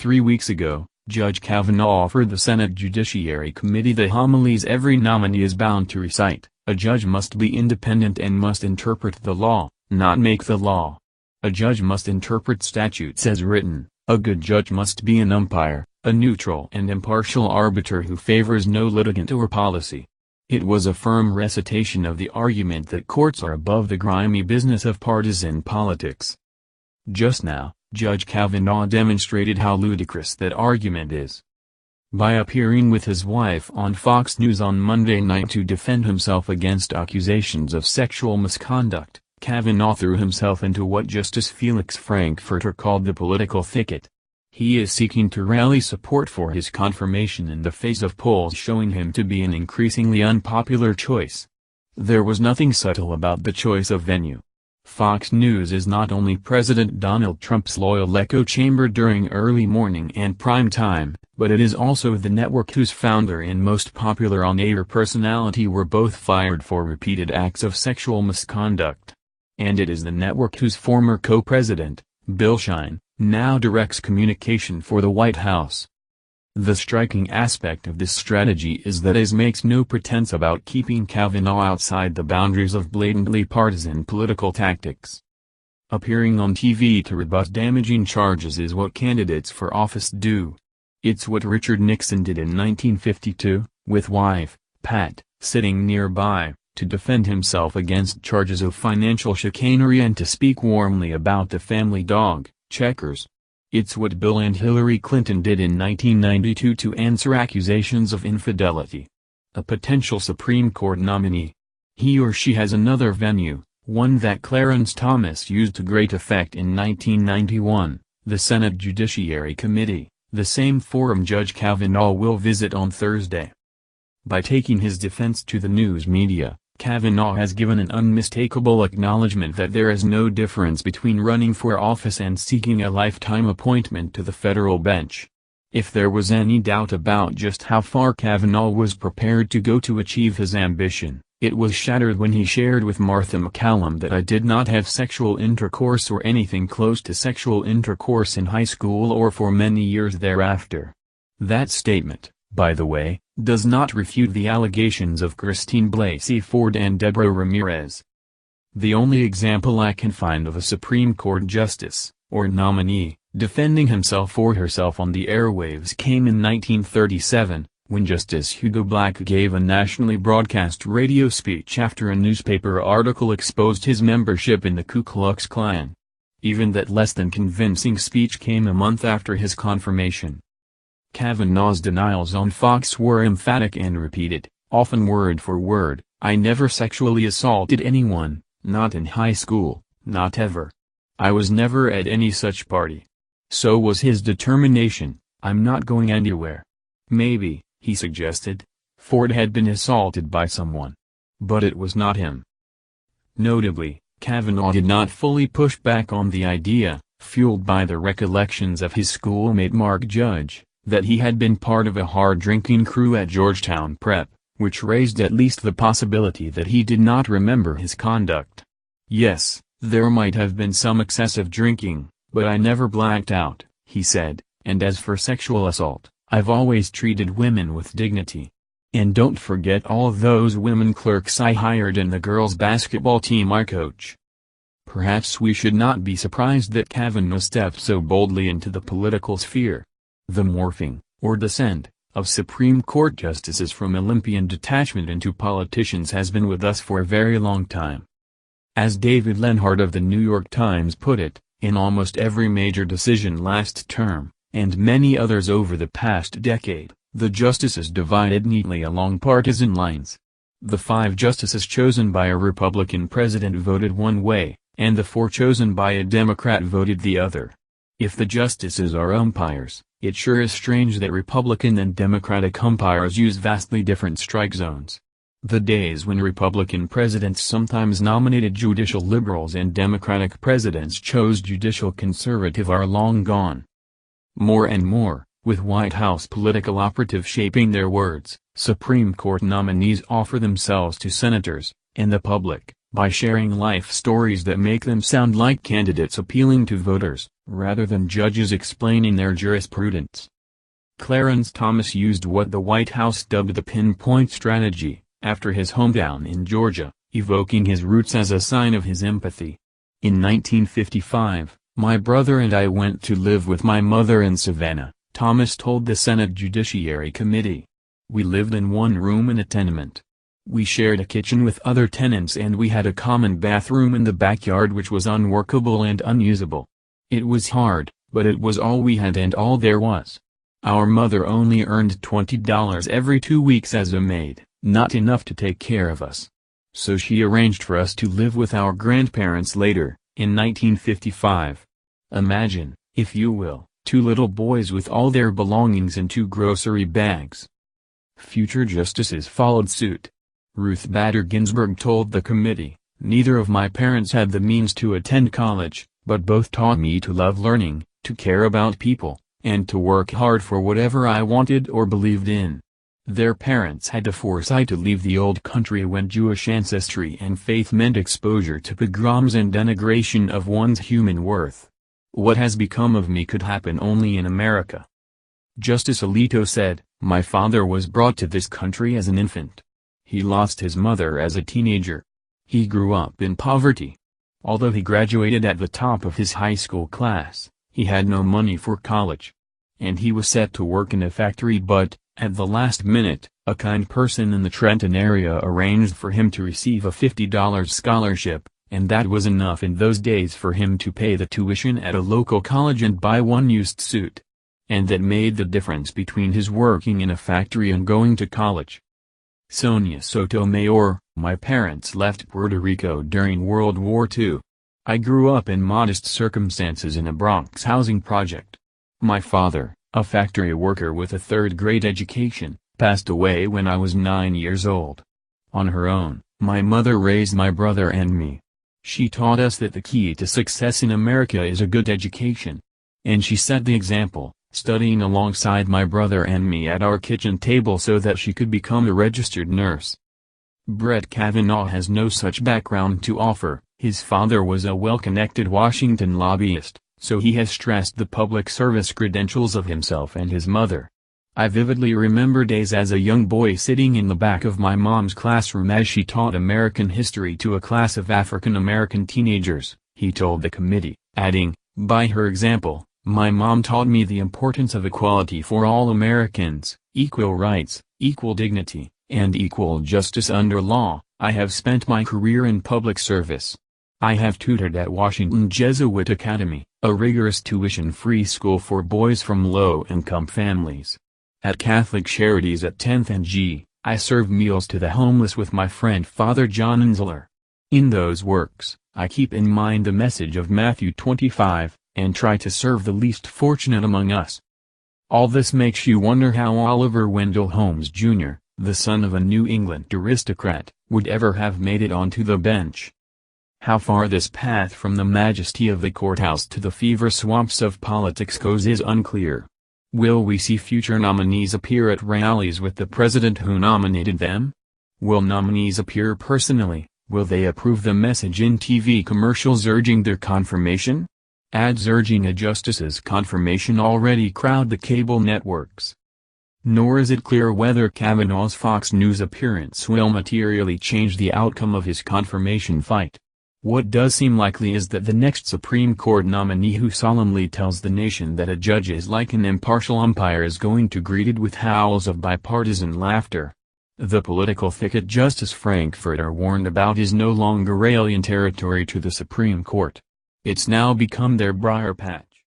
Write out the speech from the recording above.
3 weeks ago, Judge Kavanaugh offered the Senate Judiciary Committee the homilies every nominee is bound to recite. A judge must be independent and must interpret the law, not make the law. A judge must interpret statutes as written. A good judge must be an umpire, a neutral and impartial arbiter who favors no litigant or policy. It was a firm recitation of the argument that courts are above the grimy business of partisan politics. Just now, Judge Kavanaugh demonstrated how ludicrous that argument is. By appearing with his wife on Fox News on Monday night to defend himself against accusations of sexual misconduct, Kavanaugh threw himself into what Justice Felix Frankfurter called the political thicket. He is seeking to rally support for his confirmation in the face of polls showing him to be an increasingly unpopular choice. There was nothing subtle about the choice of venue. Fox News is not only President Donald Trump's loyal echo chamber during early morning and prime time, but it is also the network whose founder and most popular on-air personality were both fired for repeated acts of sexual misconduct. And it is the network whose former co-president, Bill Shine, now directs communication for the White House. The striking aspect of this strategy is that it makes no pretense about keeping Kavanaugh outside the boundaries of blatantly partisan political tactics. Appearing on TV to rebut damaging charges is what candidates for office do. It's what Richard Nixon did in 1952, with wife, Pat, sitting nearby, to defend himself against charges of financial chicanery and to speak warmly about the family dog, Checkers. It's what Bill and Hillary Clinton did in 1992 to answer accusations of infidelity. A potential Supreme Court nominee. He or she has another venue, one that Clarence Thomas used to great effect in 1991, the Senate Judiciary Committee, the same forum Judge Kavanaugh will visit on Thursday. By taking his defense to the news media, Kavanaugh has given an unmistakable acknowledgement that there is no difference between running for office and seeking a lifetime appointment to the federal bench. If there was any doubt about just how far Kavanaugh was prepared to go to achieve his ambition, it was shattered when he shared with Martha MacCallum that I did not have sexual intercourse or anything close to sexual intercourse in high school or for many years thereafter. That statement, by the way, does not refute the allegations of Christine Blasey Ford and Deborah Ramirez. The only example I can find of a Supreme Court justice, or nominee, defending himself or herself on the airwaves came in 1937, when Justice Hugo Black gave a nationally broadcast radio speech after a newspaper article exposed his membership in the Ku Klux Klan. Even that less than convincing speech came a month after his confirmation. Kavanaugh's denials on Fox were emphatic and repeated, often word for word. I never sexually assaulted anyone, not in high school, not ever. I was never at any such party. So was his determination, I'm not going anywhere. Maybe, he suggested, Ford had been assaulted by someone. But it was not him. Notably, Kavanaugh did not fully push back on the idea, fueled by the recollections of his schoolmate Mark Judge, that he had been part of a hard-drinking crew at Georgetown Prep, which raised at least the possibility that he did not remember his conduct. Yes, there might have been some excessive drinking, but I never blacked out, he said, and as for sexual assault, I've always treated women with dignity. And don't forget all those women clerks I hired and the girls' basketball team I coach. Perhaps we should not be surprised that Kavanaugh stepped so boldly into the political sphere. The morphing, or descent, of Supreme Court justices from Olympian detachment into politicians has been with us for a very long time. As David Lenhart of the New York Times put it, in almost every major decision last term, and many others over the past decade, the justices divided neatly along partisan lines. The 5 justices chosen by a Republican president voted one way, and the 4 chosen by a Democrat voted the other. If the justices are umpires, it sure is strange that Republican and Democratic umpires use vastly different strike zones. The days when Republican presidents sometimes nominated judicial liberals and Democratic presidents chose judicial conservative are long gone. More and more, with White House political operatives shaping their words, Supreme Court nominees offer themselves to senators, and the public, by sharing life stories that make them sound like candidates appealing to voters, rather than judges explaining their jurisprudence. Clarence Thomas used what the White House dubbed the pinpoint strategy, after his hometown in Georgia, evoking his roots as a sign of his empathy. In 1955, my brother and I went to live with my mother in Savannah, Thomas told the Senate Judiciary Committee. We lived in one room in a tenement. We shared a kitchen with other tenants and we had a common bathroom in the backyard which was unworkable and unusable. It was hard, but it was all we had and all there was. Our mother only earned $20 every 2 weeks as a maid, not enough to take care of us. So she arranged for us to live with our grandparents later, in 1955. Imagine, if you will, 2 little boys with all their belongings in 2 grocery bags. Future justices followed suit. Ruth Bader Ginsburg told the committee, "Neither of my parents had the means to attend college, but both taught me to love learning, to care about people, and to work hard for whatever I wanted or believed in." Their parents had the foresight to leave the old country when Jewish ancestry and faith meant exposure to pogroms and denigration of one's human worth. What has become of me could happen only in America. Justice Alito said, "My father was brought to this country as an infant. He lost his mother as a teenager. He grew up in poverty. Although he graduated at the top of his high school class, he had no money for college. And he was set to work in a factory but, at the last minute, a kind person in the Trenton area arranged for him to receive a $50 scholarship, and that was enough in those days for him to pay the tuition at a local college and buy one used suit. And that made the difference between his working in a factory and going to college." Sonia Sotomayor, "My parents left Puerto Rico during World War II. I grew up in modest circumstances in a Bronx housing project. My father, a factory worker with a third-grade education, passed away when I was 9 years old. On her own, my mother raised my brother and me. She taught us that the key to success in America is a good education. And she set the example, studying alongside my brother and me at our kitchen table so that she could become a registered nurse." Brett Kavanaugh has no such background to offer. His father was a well-connected Washington lobbyist, so he has stressed the public service credentials of himself and his mother. "I vividly remember days as a young boy sitting in the back of my mom's classroom as she taught American history to a class of African American teenagers," he told the committee, adding, "By her example, my mom taught me the importance of equality for all Americans, equal rights, equal dignity, and equal justice under law. I have spent my career in public service. I have tutored at Washington Jesuit Academy, a rigorous tuition-free school for boys from low-income families. At Catholic Charities at 10th and G, I serve meals to the homeless with my friend Father John Ensler. In those works, I keep in mind the message of Matthew 25, and try to serve the least fortunate among us." All this makes you wonder how Oliver Wendell Holmes Jr., the son of a New England aristocrat, would ever have made it onto the bench. How far this path from the majesty of the courthouse to the fever swamps of politics goes is unclear. Will we see future nominees appear at rallies with the president who nominated them? Will nominees appear personally? Will they approve the message in TV commercials urging their confirmation? Ads urging a justice's confirmation already crowd the cable networks. Nor is it clear whether Kavanaugh's Fox News appearance will materially change the outcome of his confirmation fight. What does seem likely is that the next Supreme Court nominee who solemnly tells the nation that a judge is like an impartial umpire is going to greet it with howls of bipartisan laughter. The political thicket Justice Frankfurter warned about is no longer alien territory to the Supreme Court. It's now become their briar patch.